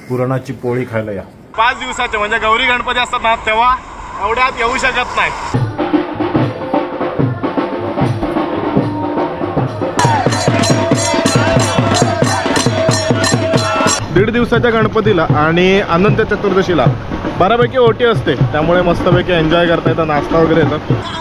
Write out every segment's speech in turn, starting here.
पुरणाची पोळी खायला या। 5 दिवसाचे म्हणजे गौरी गणपती असतात ना तेव्हा एवढ्यात येऊ शकत नाही। 1.5 दिवसाच्या गणपतीला आणि अनंत चतुर्दशीला बऱ्यापैकी ओटी असते, त्यामुळे मस्तपैकी एन्जॉय करता येतं, नाश्ता वगैरे येतं।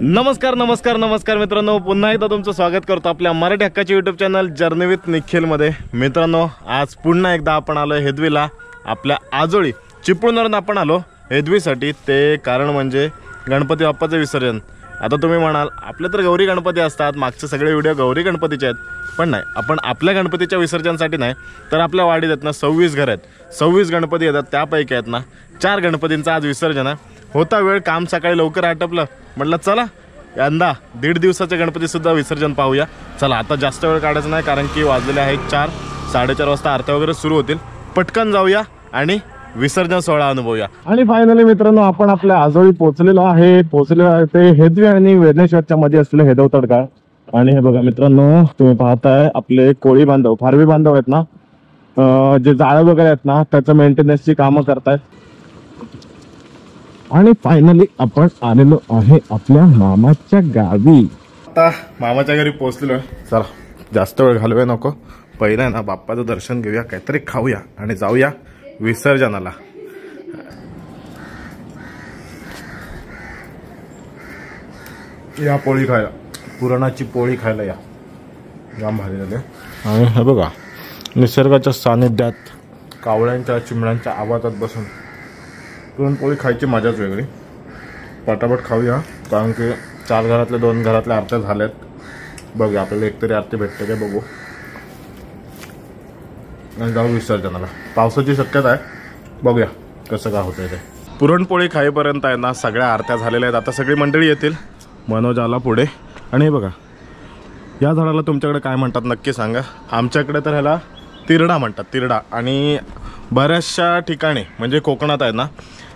नमस्कार नमस्कार नमस्कार मित्रांनो, पुन्हा एकदा तुमचं स्वागत करतो आपल्या मराठी हक्काच्या यूट्यूब चॅनल जर्नी विथ निखिलमध्ये। मित्रांनो, आज पुन्हा एकदा आपण आलो हेदवीला, आपल्या आजोळी चिपळूणवरून आपण आलो हेदवीसाठी। ते कारण म्हणजे गणपती बाप्पाचं विसर्जन। आता तुम्ही म्हणाल आपले तर गौरी गणपती असतात, मागचे सगळे व्हिडिओ गौरी गणपतीचे आहेत, पण नाही, आपण आपल्या गणपतीच्या विसर्जनासाठी नाही तर आपल्या वाडीत आहेत ना 26 घर आहेत, 26 गणपती येतात, त्यापैकी आहेत ना 4 गणपतींचं आज विसर्जन आहे। होता वेळ, काम सकाळी लवकर आटपलं, म्हटलं चला यंदा 1.5 दिवसाचे गणपतीसुद्धा विसर्जन पाहूया। चला आता जास्त वेळ काढायचा नाही, कारण की वाजलेले आहेत 4, 4:30 वाजता आरत्या वगैरे सुरू होतील। पटकन जाऊया आणि विसर्जन सोहळा अनुभवूया। आणि फायनली मित्रांनो, आपण आपल्या आजोळी पोहोचलेलो आहे ते हेदवी आणि वेदनेश्वरच्या मध्ये असलेलं हेदव तडकाळ। आणि हे बघा मित्रांनो, तुम्ही पाहताय आपले कोळी बांधव, फारवी बांधव आहेत ना, जे जाळं वगैरे आहेत ना त्याचं मेंटेनन्सची कामं करतायत। आणि फायनली आपण आलेलो आहे आपल्या मामाच्या गावी। आता मामाच्या घरी पोहोचलेलो आहे। चला जास्त वेळ घालवूया नको, पहिला ना बाप्पाचं दर्शन घेऊया, काहीतरी खाऊया आणि जाऊया विसर्जनाला। या पोळी खायला, पुरणाची पोळी खायला या, जाम भारी झाले। आणि हे बघा, निसर्गाच्या सानिध्यात कावळ्यांच्या चिमण्यांच्या आवाजात बसून पुरणपोळी खायची मजाच वेगळी। पटापट खाऊया, कारण की 4 घरातले 2 घरातल्या आरत्या झाल्यात। बघूया आपल्याला एकतरी आरती भेटते काय बघू, आणि जाऊ विसर्जनाला। पावसाची शक्यता आहे, बघूया कसं काय होतंय ते। पुरणपोळी खाईपर्यंत आहे ना सगळ्या आरत्या झालेल्या आहेत, आता सगळी मंडळी येतील। मनोज आला पुढे। आणि हे बघा, या झाडाला तुमच्याकडे काय म्हणतात नक्की सांगा। आमच्याकडे तर ह्याला तिरडा म्हणतात, तिरडा। आणि बऱ्याचशा ठिकाणी म्हणजे कोकणात आहे ना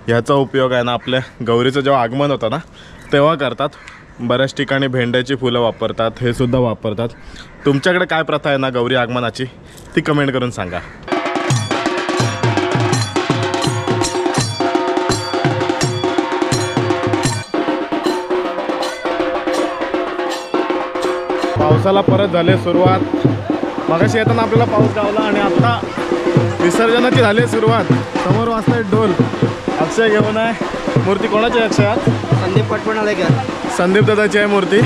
ह्याचा उपयोग आहे ना आपल्या गौरीचं जेव्हा आगमन होतं ना तेव्हा करतात। बऱ्याच ठिकाणी भेंड्याची फुलं वापरतात, हे सुद्धा वापरतात। तुमच्याकडे काय प्रथा आहे ना गौरी आगमनाची ती कमेंट करून सांगा। पावसाला परत झाले सुरुवात। मगाशी येताना आपल्याला पाऊस गावला आणि आता विसर्जनाची झाली सुरुवात। समोर वाजताय ढोल। अक्षय घेऊन आहे मूर्ती। कोणाची आहे अक्षय? संदीप पटपण आले का? संदीप दादाची आहे मूर्ती।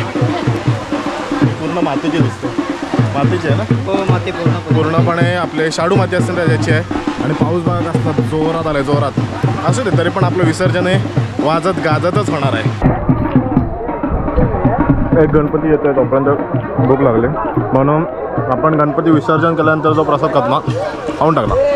पूर्ण मातीची दिसते, मातीची आहे ना? हो, माती पूर्णपणे आपले शाडू माती असते ना त्याची आहे। आणि पाऊस बघत असतात, जोरात आलाय, जोरात असू दे, तरी पण आपलं विसर्जन हे वाजत गाजतच होणार आहे। एक गणपती येतोय, तोपर्यंत भूक लागले म्हणून आपण गणपती विसर्जन केल्यानंतर जो प्रसाद खात ना खाऊन टाकला।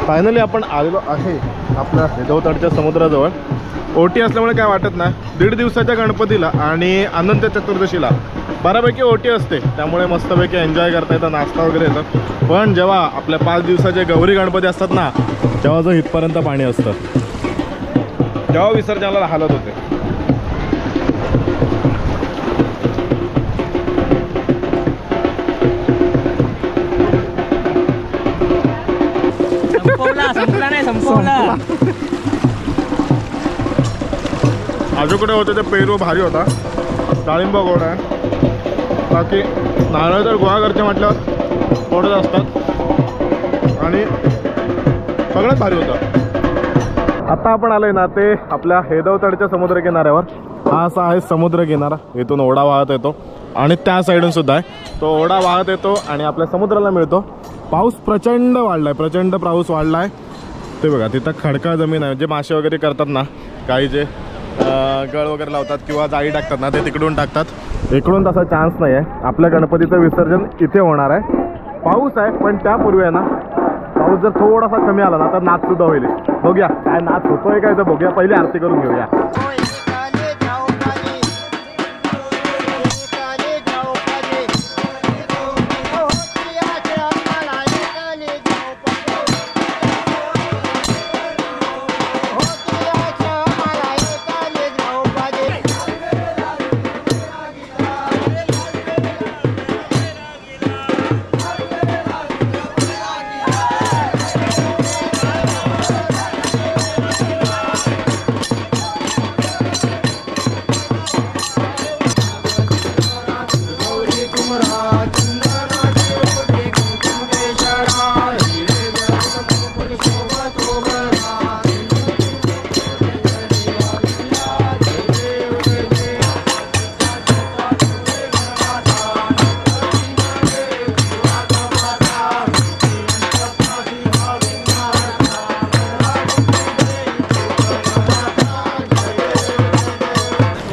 फायनली आपण आलेलो आहे आपल्या हेदवतडच्या समुद्राजवळ। ओटी असल्यामुळे काय वाटत नाही। 1.5 दिवसाच्या गणपतीला आणि अनंत चतुर्दशीला बऱ्यापैकी ओटी असते, त्यामुळे मस्तपैकी एन्जॉय करता येतं, नाश्ता वगैरे येतं। पण जेव्हा आपल्या 5 दिवसाचे गौरी गणपती असतात ना तेव्हा जो इथपर्यंत पाणी असतं, तेव्हा विसर्जनाला हालत होते। आजूकडे होते ते पेरू भारी होता, डाळिंब गोड आहे, बाकी नारळ तर गुहागरचे म्हटल्यावर गोडच असतात आणि सगळ्यात भारी होतं। आता आपण आलोय ना ते आपल्या हेदवतडच्या समुद्र किनाऱ्यावर। हा असा आहे समुद्र किनारा, इथून ओढा वाहत येतो आणि त्या साईडून सुद्धा आहे तो ओढा वाहत येतो आणि आपल्या समुद्राला मिळतो। पाऊस प्रचंड वाढलाय, प्रचंड पाऊस वाढलाय। ते बघा तिथं खडकाळ जमीन आहे, जे मासे वगैरे करतात ना, काही जे गळ वगैरे लावतात किंवा जाळी टाकतात ना, ते तिकडून टाकतात. इकडून तसा चान्स नाही आहे. आपल्या गणपतीचं विसर्जन इथे होणार आहे. पाऊस आहे पण त्यापूर्वी आहे ना, पाऊस जर थोडासा कमी आला ना तर नाच सुद्धा होईल. बघूया काय नाच होतोय काय, तर बघूया. पहिली आरती करून घेऊया.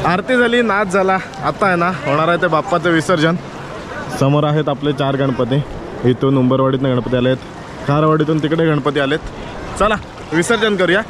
आरती झाली, नाच झाला. आता आहे ना होणार आहे ते बाप्पाचं विसर्जन. समोर आहेत आपले 4 गणपती. इथून उंबरवाडीतून गणपती आलेत, खारवाडीतून तिकडे गणपती आलेत. चला विसर्जन करूया.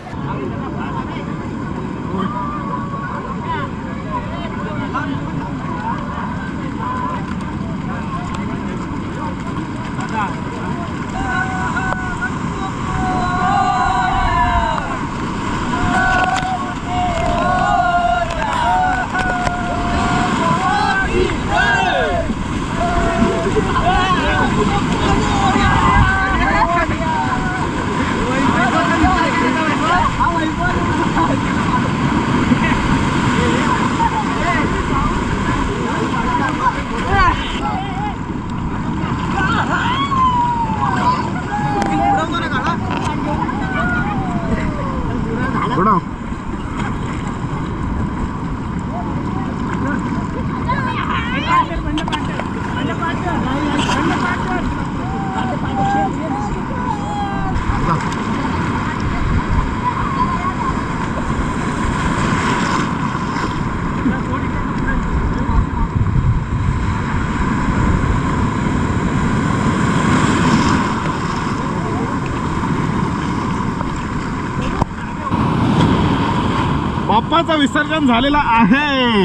बाप्पाचं विसर्जन झालेलं आहे.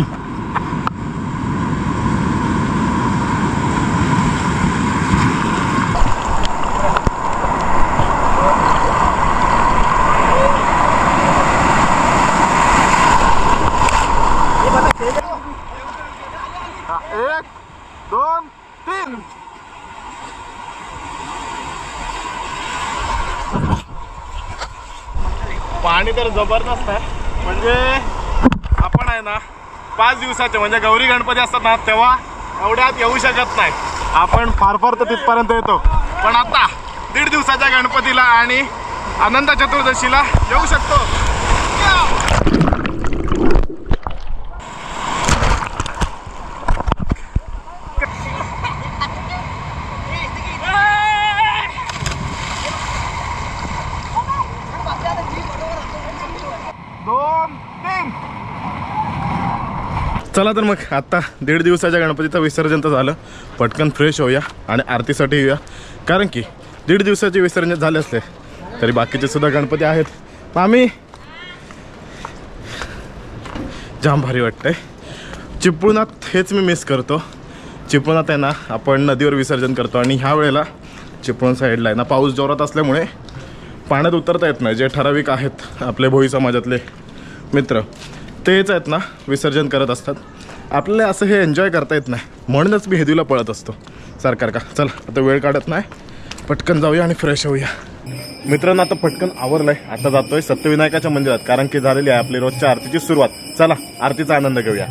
एक, दोन, तीन. पाणी तर जबरदस्त आहे. म्हणजे आपण आहे ना 5 दिवसाचे म्हणजे गौरी गणपती असतात ना तेव्हा एवढ्यात येऊ शकत नाही. आपण फार फार तर तिथपर्यंत येतो, पण आता 1.5 दिवसाच्या गणपतीला आणि अनंत चतुर्दशीला येऊ शकतो. चला तर मग आता 1.5 दिवसाच्या गणपतीचं विसर्जन तर झालं. पटकन फ्रेश होऊया आणि आरतीसाठी येऊया. कारण की 1.5 दिवसाचे विसर्जन झाले असले तरी बाकीचे सुद्धा गणपती आहेत. आम्ही जाम भारी वाटतंय. चिपळुणात हेच मी मिस करतो. चिपळुणात आहे ना आपण नदीवर विसर्जन करतो आणि ह्या वेळेला चिपळूण साईडला आहे ना पाऊस जोरात असल्यामुळे पाण्यात उतरता येत नाही. जे ठराविक आहेत आपले भोई समाजातले मित्र तेच आहेत ना विसर्जन करत असतात. आपल्याला असं हे एन्जॉय करता येत नाही, म्हणूनच मी हेदूला पळत असतो सरकार का. चला आता वेळ काढत नाही, पटकन जाऊया आणि फ्रेश होऊया. मित्रांनो आता पटकन आवरलंय. आता जातोय सत्यविनायकाच्या मंदिरात, कारण की झालेली आहे आपली रोजच्या आरतीची सुरुवात. चला आरतीचा आनंद घेऊया.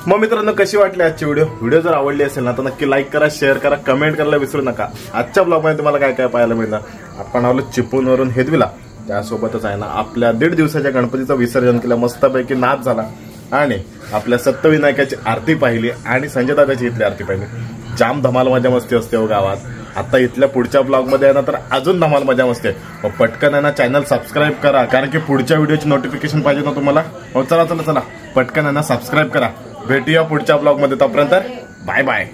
मग मित्रांनो, कशी वाटली आजची व्हिडिओ जर आवडली असेल ना तर नक्की लाईक करा, शेअर करा, कमेंट करायला विसरू नका. आजच्या ब्लॉगमध्ये तुम्हाला काय काय पाहायला मिळणार. आपण आलो चिपळूणवरून हेदवीला. त्यासोबतच आहे ना आपल्या 1.5 दिवसाच्या गणपतीचं विसर्जन केलं, मस्तपैकी नाच झाला आणि आपल्या सप्तविनायकाची आरती पाहिली आणि संजय दादाची इथली आरती पाहिली. जाम धमाल मजा मस्ती असते हो गावात. आता इथल्या पुढच्या ब्लॉगमध्ये आहे ना तर अजून धमाल मजा मस्ती आहे. मग पटकन आहे ना चॅनल सबस्क्राईब करा, कारण की पुढच्या व्हिडिओची नोटिफिकेशन पाहिजे ना तुम्हाला. चला चला चला पटकन आहे ना सबस्क्राईब करा. भेटूया पुढच्या ब्लॉगमध्ये. तोपर्यंत बाय बाय.